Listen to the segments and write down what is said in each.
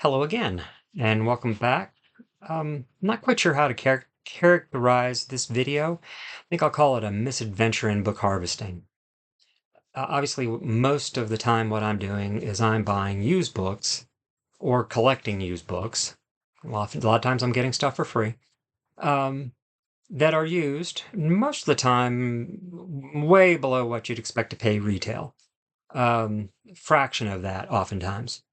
Hello again, and welcome back. Not quite sure how to characterize this video. I think I'll call it a misadventure in book harvesting. Obviously, most of the time, what I'm doing is I'm buying used books or collecting used books. Well, a lot of times I'm getting stuff for free um, that are used most of the time way below what you'd expect to pay retail. Fraction of that, oftentimes.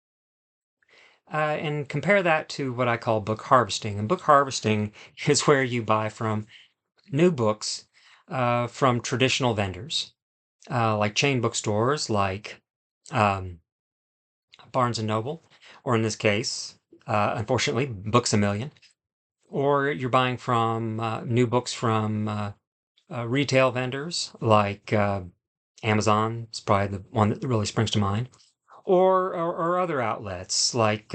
And compare that to what I call book harvesting. And book harvesting is where you buy from new books from traditional vendors, like chain bookstores, like um, Barnes and Noble, or in this case, unfortunately, Books a Million. Or you're buying from new books from retail vendors like Amazon. It's probably the one that really springs to mind, or other outlets like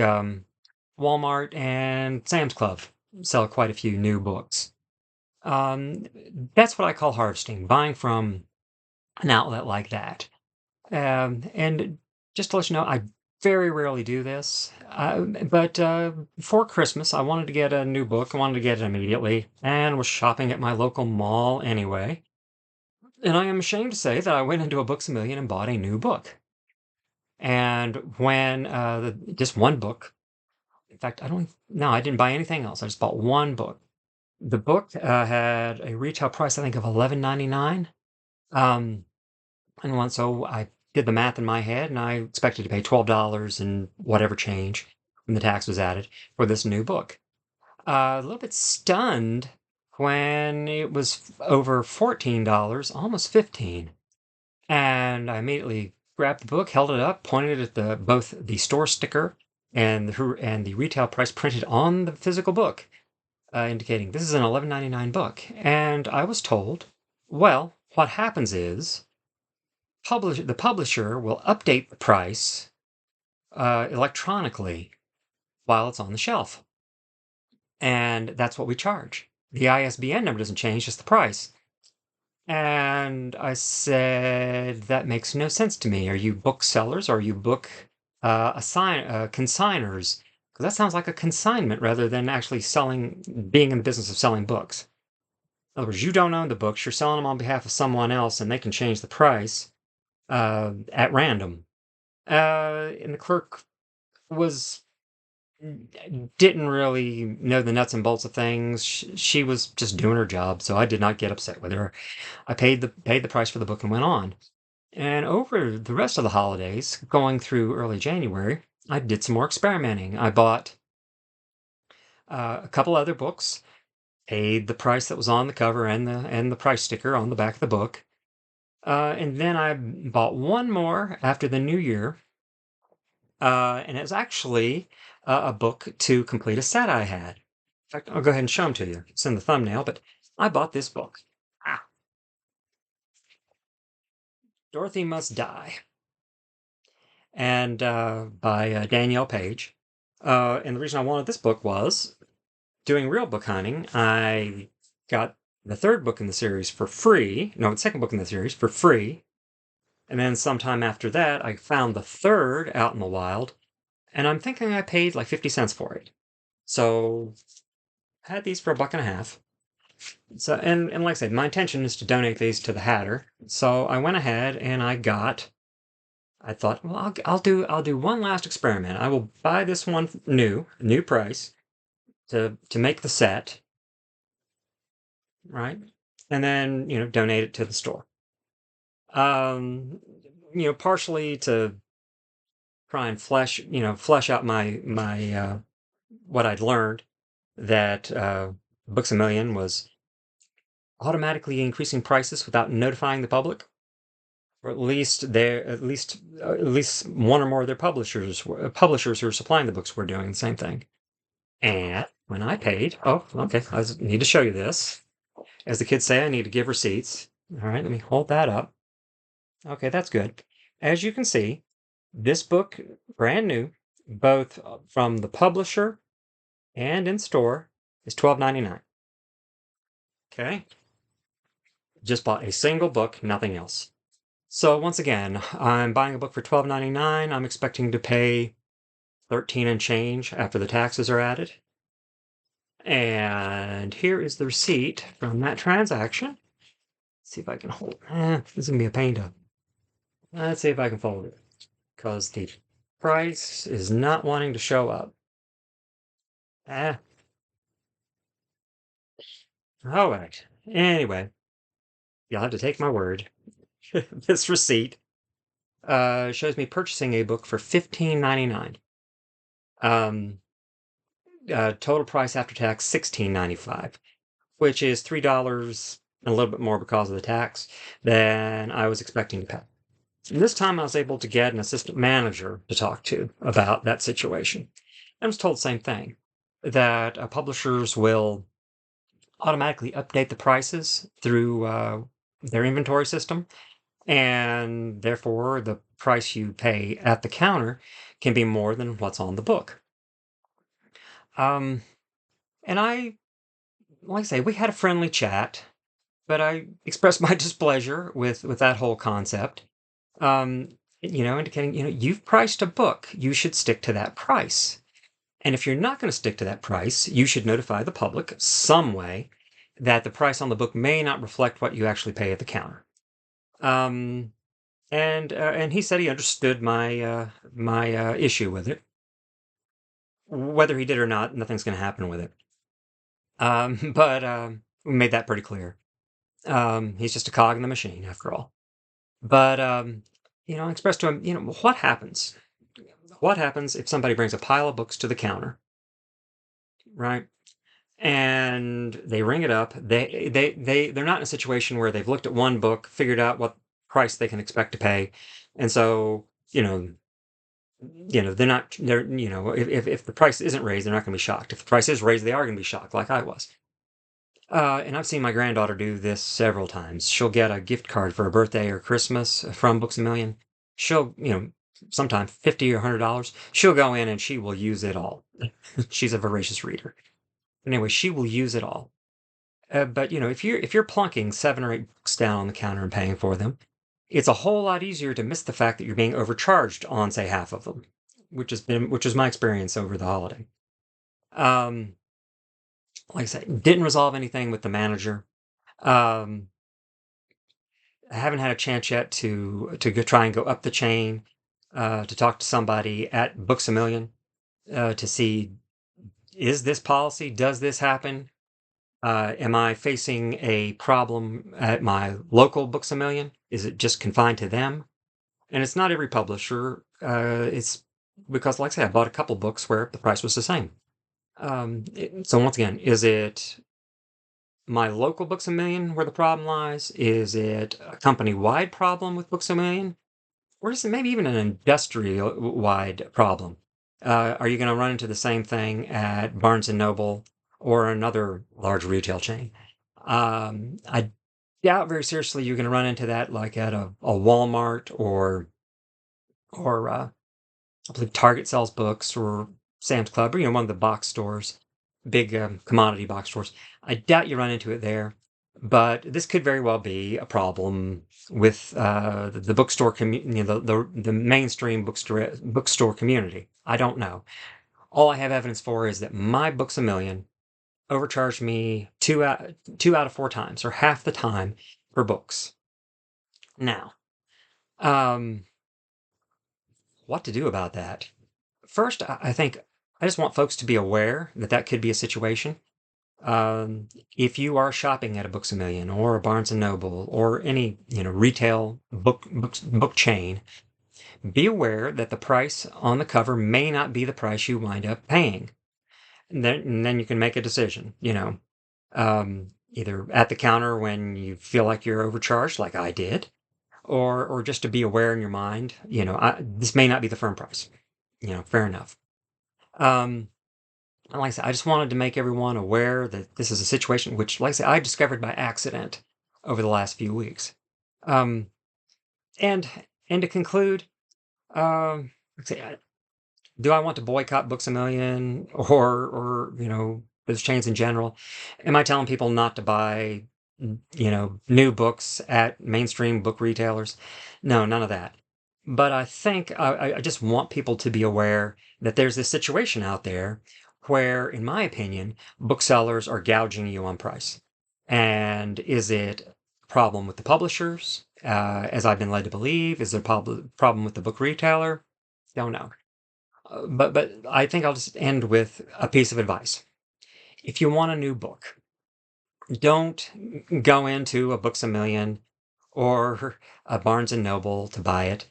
Walmart and Sam's Club sell quite a few new books. Um, that's what I call harvesting, buying from an outlet like that. And just to let you know, I very rarely do this. But for Christmas, I wanted to get a new book. I wanted to get it immediately and was shopping at my local mall anyway. And I am ashamed to say that I went into a Books a Million and bought a new book. And when just one book, in fact, no, I didn't buy anything else. I just bought one book. The book had a retail price, I think, of 11.99. Um, so I did the math in my head, and I expected to pay $12 and whatever change when the tax was added for this new book. A little bit stunned when it was over $14, almost 15. And I immediately grabbed the book, held it up, pointed it at both the store sticker and the retail price printed on the physical book, indicating this is an 11.99 book. And I was told, well, what happens is the publisher will update the price electronically while it's on the shelf, and that's what we charge. The ISBN number doesn't change, just the price. And I said, that makes no sense to me. Are you booksellers or are you book consigners? Because that sounds like a consignment rather than actually being in the business of selling books. In other words, you don't own the books, you're selling them on behalf of someone else, and they can change the price at random. And the clerk was didn't really know the nuts and bolts of things. She was just doing her job, so I did not get upset with her. I paid the price for the book and went on. And over the rest of the holidays, going through early January, I did some more experimenting. I bought a couple other books, paid the price that was on the cover and the price sticker on the back of the book. And then I bought one more after the new year, and it was actually a book to complete a set I had. In fact, I'll go ahead and show them to you. It's in the thumbnail, but I bought this book. Ah, Dorothy Must Die, and by Danielle Page. And the reason I wanted this book was doing real book hunting. I got the third book in the series for free. No, the second book in the series for free. And then sometime after that, I found the third out in the wild, and I'm thinking I paid like 50 cents for it. So I had these for $1.50. So and like I said, my intention is to donate these to the Hatter. So I went ahead and I thought, well, I'll do one last experiment. I will buy this one new price to make the set, right? And then, donate it to the store. Um, partially to try and flesh out my what I'd learned that Books a Million was automatically increasing prices without notifying the public, or at least one or more of their publishers who are supplying the books were doing the same thing. And when I paid, oh, okay, I need to show you this. As the kids say, I need to give receipts. All right, let me hold that up. Okay, that's good. As you can see, this book, brand new, both from the publisher and in store, is $12.99. Okay, just bought a single book, nothing else. So once again, I'm buying a book for $12.99. I'm expecting to pay 13 and change after the taxes are added. And here is the receipt from that transaction. Let's see if I can hold. This is gonna be a pain to. Let's see if I can fold it, because the price is not wanting to show up. All right. Anyway, you'll have to take my word. This receipt shows me purchasing a book for $15.99. Um, total price after tax $16.95, which is $3 and a little bit more because of the tax than I was expecting to pay. And this time I was able to get an assistant manager to talk to about that situation. I was told the same thing, that publishers will automatically update the prices through their inventory system, and therefore the price you pay at the counter can be more than what's on the book. Um, and like I say, we had a friendly chat, but I expressed my displeasure with that whole concept. Indicating, you've priced a book, you should stick to that price. And if you're not going to stick to that price, you should notify the public some way that the price on the book may not reflect what you actually pay at the counter. And he said he understood my issue with it. Whether he did or not, nothing's going to happen with it. But we made that pretty clear. He's just a cog in the machine, after all. But I expressed to him, what happens? What happens if somebody brings a pile of books to the counter, right? And they ring it up. They're not in a situation where they've looked at one book, figured out what price they can expect to pay, and so they're not. If the price isn't raised, they're not going to be shocked. If the price is raised, they are going to be shocked, like I was. And I've seen my granddaughter do this several times. She'll get a gift card for her birthday or Christmas from Books A Million. She'll, sometimes $50 or $100. She'll go in and she will use it all. She's a voracious reader. Anyway, she will use it all. But if you're plunking 7 or 8 books down on the counter and paying for them, it's a whole lot easier to miss the fact that you're being overcharged on, say, half of them, which is my experience over the holiday. Um, like I said, didn't resolve anything with the manager. Um, I haven't had a chance yet to try and go up the chain to talk to somebody at Books A Million to see, is this policy? Does this happen? Am I facing a problem at my local Books A Million? Is it just confined to them? And it's not every publisher. It's because, like I said, I bought a couple books where the price was the same. So once again, is it my local Books A Million where the problem lies? Is it a company-wide problem with Books A Million? Or is it maybe even an industry-wide problem? Are you going to run into the same thing at Barnes and Noble or another large retail chain? I doubt very seriously you're going to run into that like at a Walmart or I believe Target sells books, or Sam's Club, or one of the box stores, big commodity box stores. I doubt you run into it there, but this could very well be a problem with the bookstore community, the mainstream bookstore community. I don't know. All I have evidence for is that my Books A Million overcharged me two out of 4 times, or half the time, for books. Now, um, what to do about that? First, I think I just want folks to be aware that that could be a situation. If you are shopping at a Books A Million or a Barnes and Noble or any retail book chain, be aware that the price on the cover may not be the price you wind up paying. And then you can make a decision. Either at the counter when you feel like you're overcharged, like I did, or just to be aware in your mind. This may not be the firm price. Fair enough. Um, and like I said, I just wanted to make everyone aware that this is a situation which, like I said, I discovered by accident over the last few weeks. Um, and and to conclude, let's see, do I want to boycott Books A Million or those chains in general? Am I telling people not to buy new books at mainstream book retailers? No, none of that. But I think I just want people to be aware that there's this situation out there where, in my opinion, booksellers are gouging you on price. And is it a problem with the publishers, as I've been led to believe? Is it a problem with the book retailer? Don't know. But I think I'll just end with a piece of advice. If you want a new book, don't go into a Books a Million or a Barnes and Noble to buy it.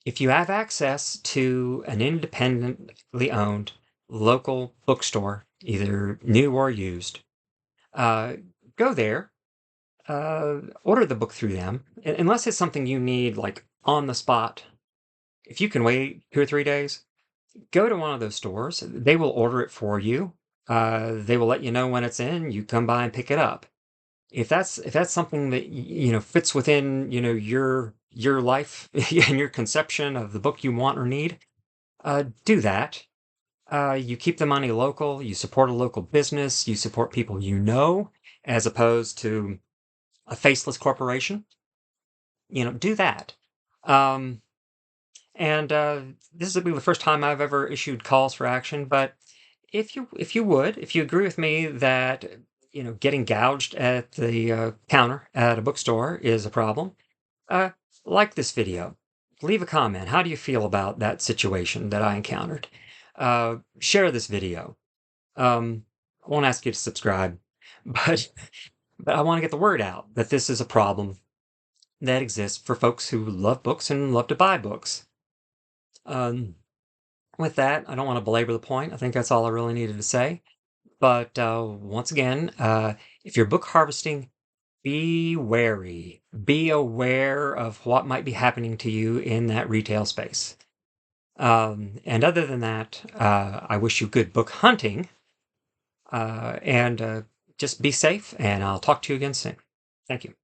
If you have access to an independently owned local bookstore, either new or used, uh, go there, order the book through them, unless it's something you need like on the spot. If you can wait 2 or 3 days, go to one of those stores. They will order it for you. They will let you know when it's in. You come by and pick it up. If that's something that fits within your life and your conception of the book you want or need, do that. You keep the money local. You support a local business. You support people you know, as opposed to a faceless corporation. Do that. Um, and this will be the first time I've ever issued calls for action. But if you agree with me that getting gouged at the counter at a bookstore is a problem, uh, like this video, leave a comment. How do you feel about that situation that I encountered? Share this video. I won't ask you to subscribe, but I want to get the word out that this is a problem that exists for folks who love books and love to buy books. Um, with that, I don't want to belabor the point. I think that's all I really needed to say. But once again, if you're book harvesting, be wary. Be aware of what might be happening to you in that retail space. And other than that, I wish you good book hunting, and just be safe, and I'll talk to you again soon. Thank you.